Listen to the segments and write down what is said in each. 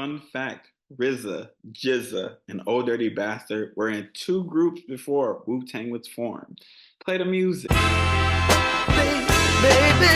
Fun fact, RZA, Jizza, and Old Dirty Bastard were in two groups before Wu-Tang was formed. Play the music. Baby, baby.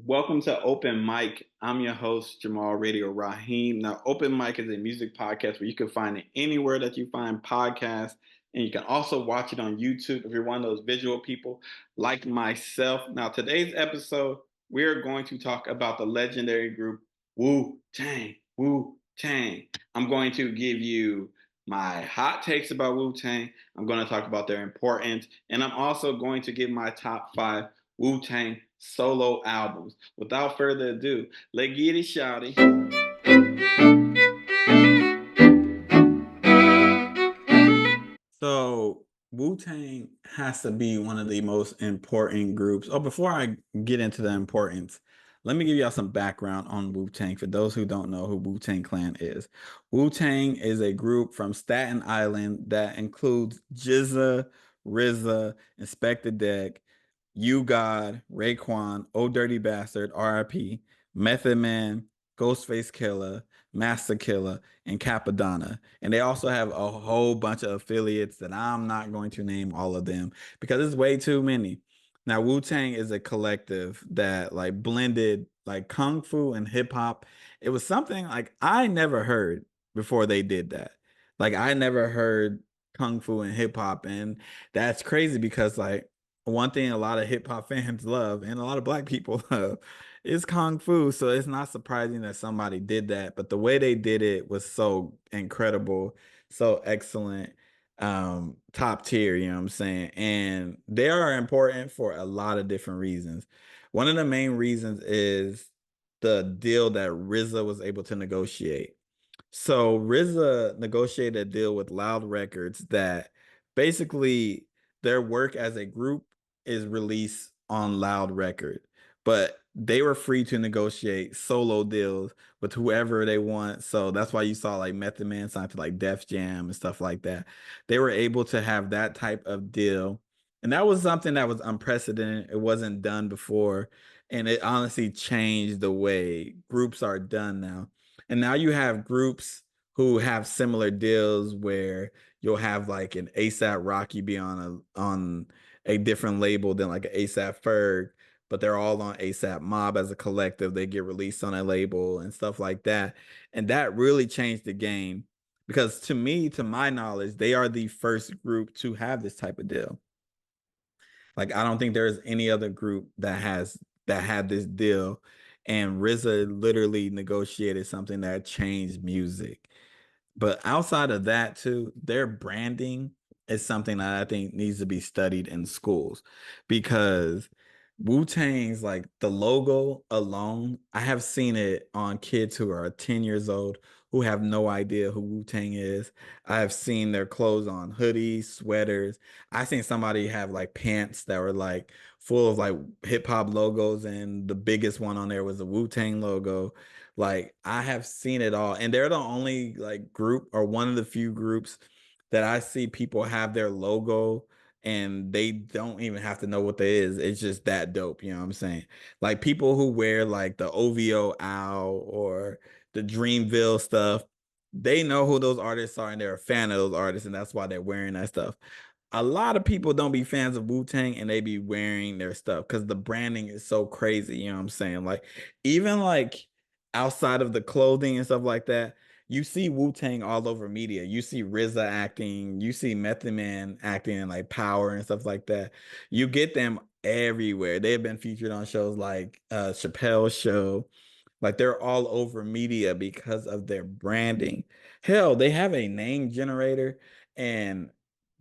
Welcome to Open M.I.C. I'm your host, Jamal Radio Raheem. Now, Open M.I.C is a music podcast where you can find it anywhere that you find podcasts. And you can also watch it on YouTube if you're one of those visual people like myself. Now, today's episode, we are going to talk about the legendary group Wu-Tang. Wu-Tang. I'm going to give you my hot takes about Wu-Tang. I'm going to talk about their importance. And I'm also going to give my top 5 Wu-Tang solo albums. Without further ado, let's get it, shawty. So Wu-Tang has to be one of the most important groups. Oh, before I get into the importance, let me give y'all some background on Wu-Tang for those who don't know who Wu-Tang Clan is. Wu-Tang is a group from Staten Island that includes Jizza, RZA, Inspector Deck, You God, Raekwon, Oh Dirty Bastard, R.I.P., Method Man, Ghostface Killer, Master Killer, and Capadonna. And they also have a whole bunch of affiliates that I'm not going to name all of them because it's way too many. Now, Wu-Tang is a collective that like blended like kung fu and hip hop. It was something like I never heard before they did that. Like I never heard kung fu and hip hop, and that's crazy because like one thing a lot of hip hop fans love and a lot of black people love is kung fu. So it's not surprising that somebody did that, but the way they did it was so incredible, so excellent, top tier, you know what I'm saying? And they are important for a lot of different reasons. One of the main reasons is the deal that RZA was able to negotiate. So RZA negotiated a deal with Loud Records that basically their work as a group is released on Loud Record, but they were free to negotiate solo deals with whoever they want. So that's why you saw like Method Man signed to like Def Jam and stuff like that. They were able to have that type of deal. And that was something that was unprecedented. It wasn't done before. And it honestly changed the way groups are done now. And now you have groups who have similar deals where you'll have like an ASAP Rocky be on a different label than like an ASAP Ferg, but they're all on ASAP Mob as a collective. They get released on a label and stuff like that. And that really changed the game because to me, to my knowledge, they are the first group to have this type of deal. Like I don't think there's any other group that had this deal, and RZA literally negotiated something that changed music. But outside of that too, their branding is something that I think needs to be studied in schools because Wu-Tang's like the logo alone, I have seen it on kids who are 10 years old who have no idea who Wu-Tang is. I have seen their clothes on hoodies, sweaters. I seen somebody have like pants that were like full of like hip hop logos, and the biggest one on there was a Wu-Tang logo. Like I have seen it all, and they're the only like group or one of the few groups that I see people have their logo and they don't even have to know what that is. It's just that dope, you know what I'm saying? Like people who wear like the OVO owl or the Dreamville stuff, they know who those artists are and they're a fan of those artists, and that's why they're wearing that stuff. A lot of people don't be fans of Wu-Tang and they be wearing their stuff because the branding is so crazy, you know what I'm saying? Like even like outside of the clothing and stuff like that, you see Wu-Tang all over media. You see RZA acting, you see Method Man acting in like Power and stuff like that. You get them everywhere. They've been featured on shows like Chappelle's Show. Like they're all over media because of their branding. Hell, they have a name generator, and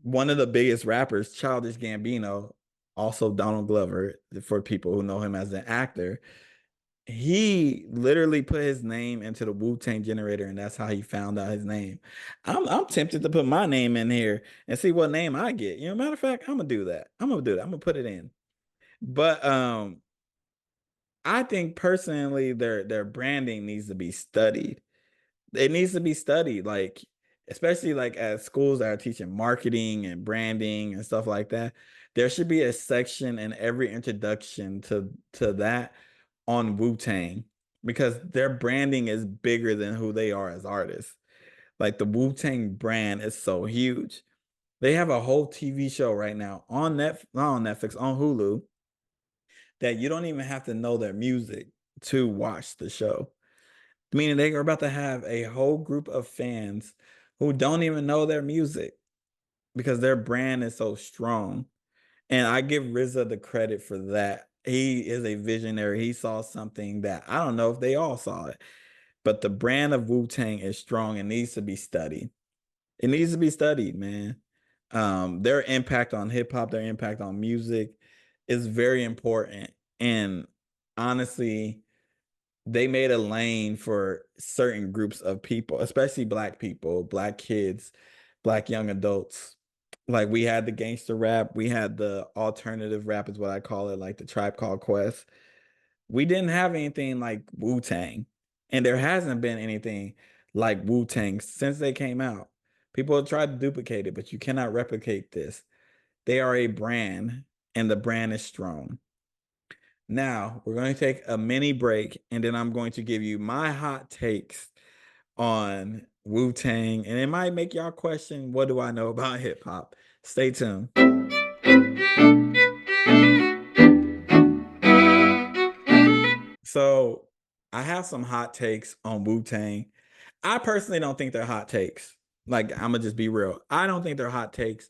one of the biggest rappers, Childish Gambino, also Donald Glover, for people who know him as an actor, he literally put his name into the Wu-Tang generator, and that's how he found out his name. I'm tempted to put my name in here and see what name I get. You know, matter of fact, I'm gonna do that. I'm gonna do that. I'm gonna put it in. But I think personally their branding needs to be studied. It needs to be studied. Like especially like at schools that are teaching marketing and branding and stuff like that. There should be a section in every introduction to that on Wu-Tang because their branding is bigger than who they are as artists. Like the Wu-Tang brand is so huge. They have a whole TV show right now on not on Netflix, on Hulu, that you don't even have to know their music to watch the show. Meaning they are about to have a whole group of fans who don't even know their music because their brand is so strong. And I give RZA the credit for that. He is a visionary. He saw something that I don't know if they all saw it, but the brand of Wu-Tang is strong and needs to be studied. It needs to be studied, man. Their impact on hip hop, their impact on music is very important. And honestly, they made a lane for certain groups of people, especially black people, black kids, black young adults. Like we had the gangster rap, we had the alternative rap is what I call it, like the Tribe Called Quest. We didn't have anything like Wu-Tang. And there hasn't been anything like Wu-Tang since they came out. People have tried to duplicate it, but you cannot replicate this. They are a brand, and the brand is strong. Now, we're going to take a mini break, and then I'm going to give you my hot takes on Wu-Tang, and it might make y'all question, what do I know about hip hop? Stay tuned. So, I have some hot takes on Wu-Tang. I personally don't think they're hot takes. Like, I'm gonna just be real. I don't think they're hot takes.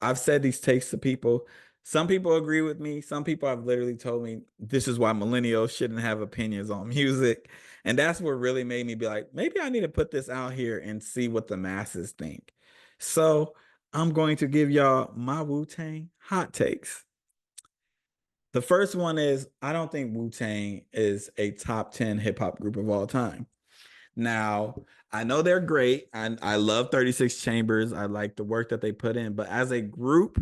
I've said these takes to people. Some people agree with me. Some people have literally told me this is why millennials shouldn't have opinions on music. And that's what really made me be like, maybe I need to put this out here and see what the masses think. So I'm going to give y'all my Wu-Tang hot takes. The first one is I don't think Wu-Tang is a top 10 hip hop group of all time. Now, I know they're great. And I love 36 Chambers. I like the work that they put in, but as a group,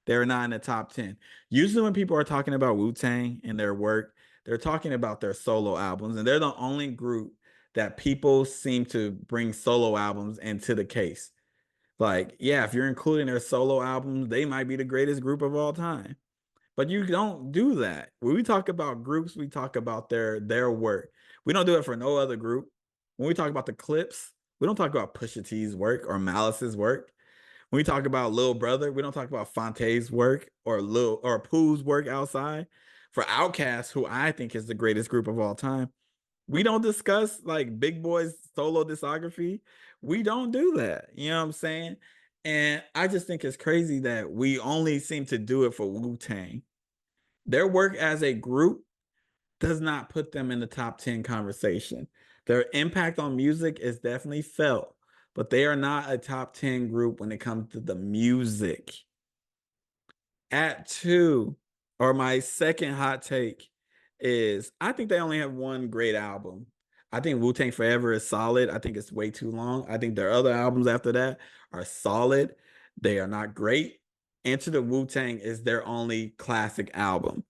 they're not in the top 10. Usually, when people are talking about Wu-Tang and their work, they're talking about their solo albums, and they're the only group that people seem to bring solo albums into the case. Like, yeah, if you're including their solo albums, they might be the greatest group of all time. But you don't do that. When we talk about groups, we talk about their work. We don't do it for no other group. When we talk about the clips, we don't talk about Pusha T's work or Malice's work. When we talk about Lil Brother, we don't talk about Fonte's work or Lil or Pooh's work outside. For Outkast, who I think is the greatest group of all time, we don't discuss like Big Boy's solo discography. We don't do that. You know what I'm saying? And I just think it's crazy that we only seem to do it for Wu-Tang. Their work as a group does not put them in the top 10 conversation. Their impact on music is definitely felt, but they are not a top 10 group when it comes to the music. At two, or my second hot take is I think they only have one great album. I think Wu Tang Forever is solid. I think it's way too long. I think their other albums after that are solid. They are not great. Enter the Wu Tang is their only classic album.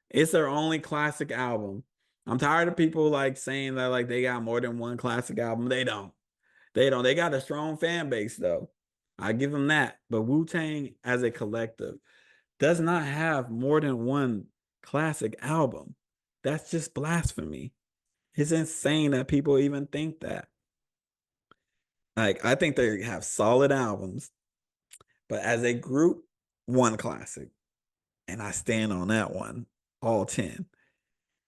It's their only classic album. I'm tired of people like saying that like they got more than one classic album. They don't. They don't. They got a strong fan base though. I give them that. But Wu Tang as a collective does not have more than one classic album. That's just blasphemy. It's insane that people even think that. Like, I think they have solid albums, but as a group, one classic. And I stand on that one, all 10.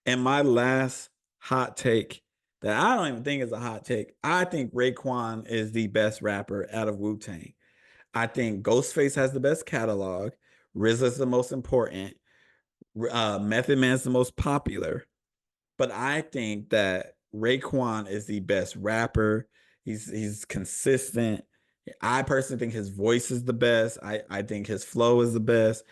And my last hot take that I don't even think is a hot take, I think Raekwon is the best rapper out of Wu Tang. I think Ghostface has the best catalog. RZA's the most important. Method Man's the most popular, but I think that Raekwon is the best rapper. He's consistent. I personally think his voice is the best. I think his flow is the best.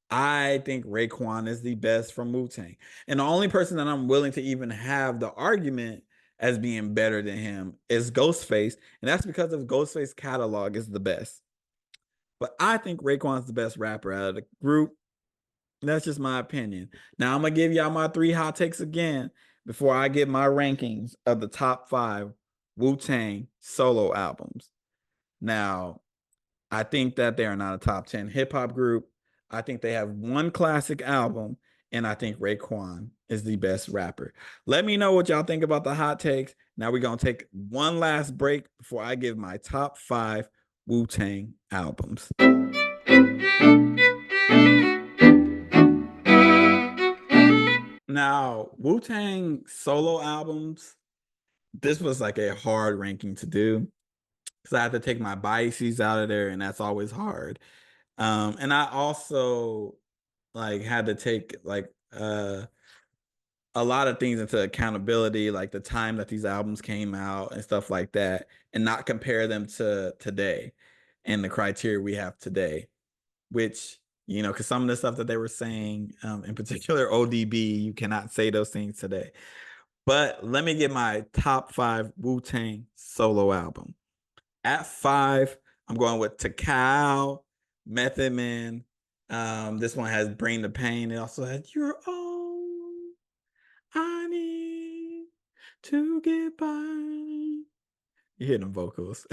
I think Raekwon is the best from Wu-Tang. And the only person that I'm willing to even have the argument as being better than him is Ghostface. And that's because of Ghostface catalog is the best. But I think Raekwon's the best rapper out of the group. That's just my opinion. Now I'm gonna give y'all my three hot takes again before I get my rankings of the top 5 Wu-Tang solo albums. Now, I think that they are not a top 10 hip hop group. I think they have one classic album, and I think Raekwon is the best rapper. Let me know what y'all think about the hot takes. Now we're gonna take one last break before I give my top 5 Wu-Tang albums. Now, Wu-Tang solo albums, this was like a hard ranking to do because I have to take my biases out of there, and that's always hard. And I also like had to take like a lot of things into accountability, like the time that these albums came out and stuff like that, and not compare them to today and the criteria we have today, which, you know, because some of the stuff that they were saying, in particular ODB, you cannot say those things today. But let me get my top 5 Wu-Tang solo album. At 5, I'm going with Takao, Method Man. This one has Bring the Pain. It also has Your Own. I need to get by. You hear them vocals.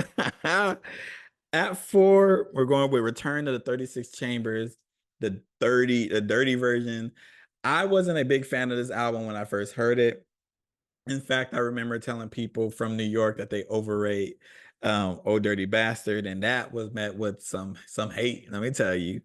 At 4, we're going with Return to the 36 Chambers, the dirty version. I wasn't a big fan of this album when I first heard it. In fact, I remember telling people from New York that they overrate "Oh Dirty Bastard," and that was met with some hate. Let me tell you.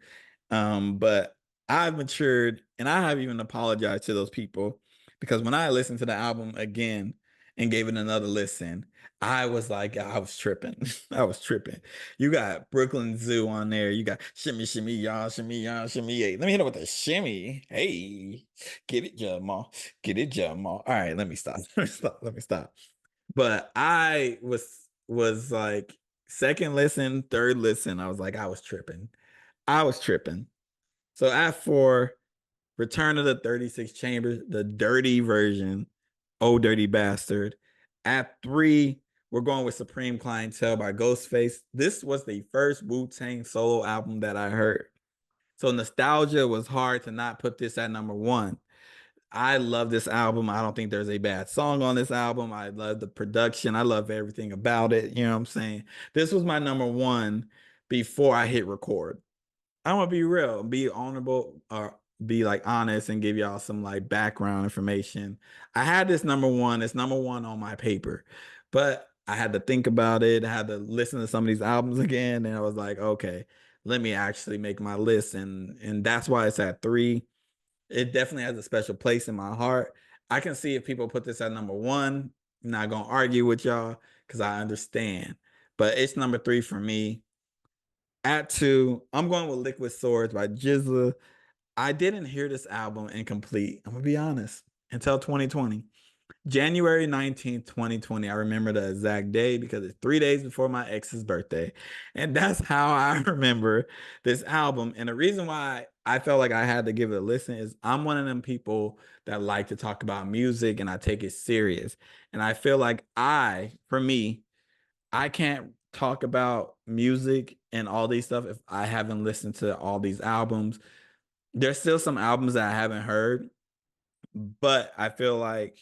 But I've matured, and I have even apologized to those people because when I listened to the album again and gave it another listen, I was like, I was tripping. I was tripping. You got Brooklyn Zoo on there. You got shimmy, shimmy, y'all, shimmy, y'all, shimmy. Hey. Let me hit it with a shimmy. Hey, get it, Jamal. Get it, Jamal. All right, let me stop. Let me stop. Let me stop. But I was like second listen, third listen. I was like, I was tripping. I was tripping. So at 4, Return of the 36 Chambers, the dirty version, Oh Dirty Bastard. At 3, we're going with Supreme Clientele by Ghostface. This was the first Wu-Tang solo album that I heard. So nostalgia was hard to not put this at number 1. I love this album. I don't think there's a bad song on this album. I love the production. I love everything about it. You know what I'm saying? This was my number 1 before I hit record. I'm gonna be real, be honorable, or be like honest and give y'all some like background information. I had this number 1, it's number 1 on my paper, but I had to think about it. I had to listen to some of these albums again, and I was like, okay, let me actually make my list, and that's why it's at 3. It definitely has a special place in my heart. I can see if people put this at number 1. I'm not gonna argue with y'all because I understand, but it's number 3 for me. At 2, I'm going with Liquid Swords by GZA. I didn't hear this album incomplete, I'm gonna be honest, until 2020. January 19th, 2020. I remember the exact day because it's 3 days before my ex's birthday. And that's how I remember this album. And the reason why I felt like I had to give it a listen is I'm one of them people that like to talk about music and I take it serious. And I feel like for me, I can't talk about music and all these stuff if I haven't listened to all these albums. There's still some albums that I haven't heard, but I feel like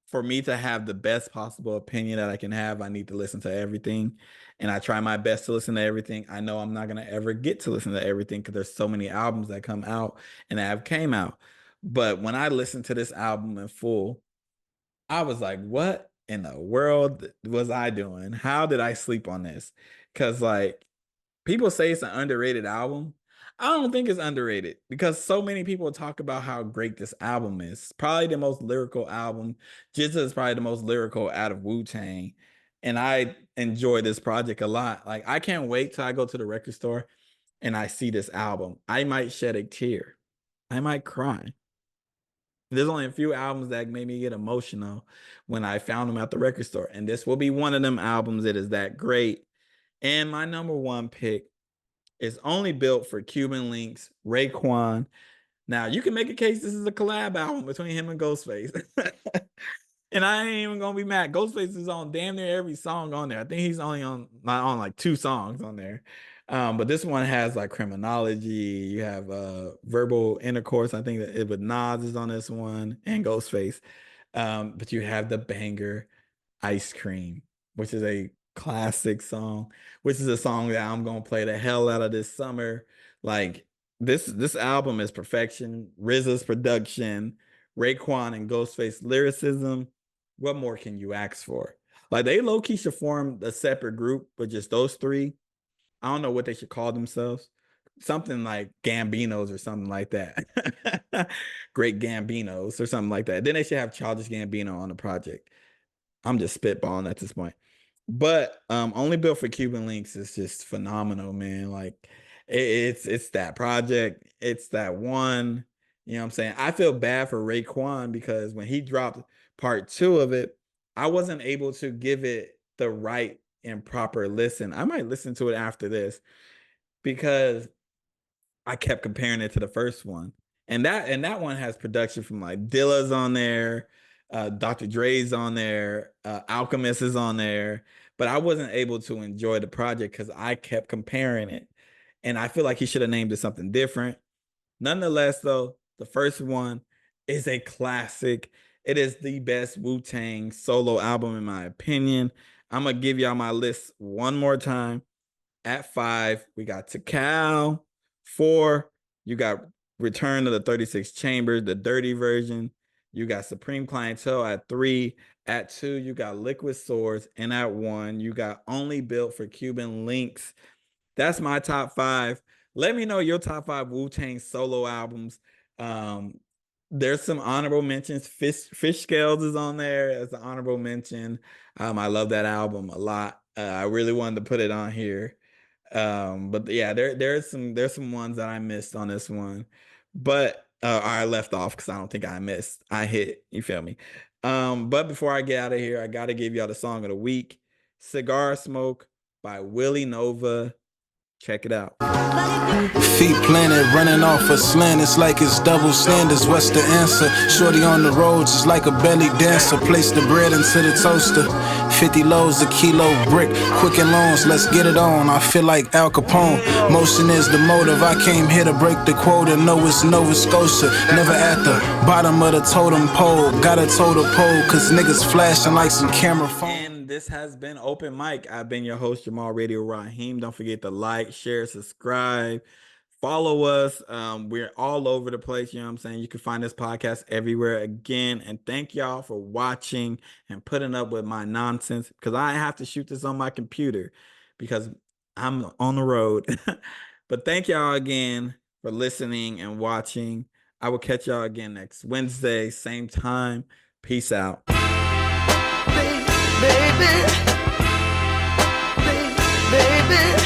for me to have the best possible opinion that I can have, I need to listen to everything. And I try my best to listen to everything. I know I'm not going to ever get to listen to everything because there's so many albums that come out and that have came out. But when I listened to this album in full, I was like, what in the world was I doing? How did I sleep on this? Because, like, people say it's an underrated album. I don't think it's underrated because so many people talk about how great this album is. Probably the most lyrical album. GZA is probably the most lyrical out of Wu-Tang. And I enjoy this project a lot. Like, I can't wait till I go to the record store and I see this album. I might shed a tear. I might cry. There's only a few albums that made me get emotional when I found them at the record store. And this will be one of them albums that is that great. And my number 1 pick is only built for Cuban Links, Raekwon. Now, you can make a case this is a collab album between him and Ghostface. And I ain't even gonna be mad. Ghostface is on damn near every song on there. I think he's only on not on like 2 songs on there. But this one has like Criminology. You have Verbal Intercourse. I think that it with Nas is on this one and Ghostface. But you have the banger Ice Cream, which is a classic song, which is a song that I'm gonna play the hell out of this summer. Like this album is perfection. RZA's production, Raekwon and Ghostface lyricism. What more can you ask for? Like they low key should form a separate group, but just those three. I don't know what they should call themselves. Something like Gambinos or something like that. Great Gambinos or something like that. Then they should have Childish Gambino on the project. I'm just spitballing at this point. But Only Built for Cuban Links is just phenomenal, man. Like it's that project. It's that one. You know what I'm saying? I feel bad for Raekwon because when he dropped part 2 of it, I wasn't able to give it the right and proper listen. I might listen to it after this because I kept comparing it to the first one. And that one has production from like Dilla's on there, Dr. Dre's on there, Alchemist is on there, but I wasn't able to enjoy the project because I kept comparing it. And I feel like he should have named it something different. Nonetheless, though, the first one is a classic. It is the best Wu-Tang solo album, in my opinion. I'm going to give y'all my list one more time. At 5, we got Tikal. 4, you got Return of the 36 Chambers, the dirty version. You got Supreme Clientele at 3. At 2, you got Liquid Swords. And at 1, you got Only Built for Cuban Links. That's my top 5. Let me know your top 5 Wu-Tang solo albums. There's some honorable mentions. Fish Scales is on there as an honorable mention. I love that album a lot. I really wanted to put it on here. But yeah, there's some ones that I missed on this one, but I left off because I don't think I missed. I hit, you feel me? But before I get out of here, I gotta give y'all the song of the week, Cigar Smoke by Willyynova. Check it out. Feet planted, running off a slant. It's like it's double standards. What's the answer? Shorty on the road, just like a belly dancer. Place the bread into the toaster. 50 loaves, a kilo brick. Quicken loans, let's get it on. I feel like Al Capone. Motion is the motive. I came here to break the quota. No, it's Nova Scotia. Never at the bottom of the totem pole. Gotta toe the pole, cause niggas flashing like some camera phones. This has been Open Mic. I've been your host, Jamal Radio Raheem. Don't forget to like, share, subscribe, follow us. We're all over the place. You know what I'm saying? You can find this podcast everywhere again. And thank y'all for watching and putting up with my nonsense because I have to shoot this on my computer because I'm on the road. But thank y'all again for listening and watching. I will catch y'all again next Wednesday, same time. Peace out. Baby, baby, baby.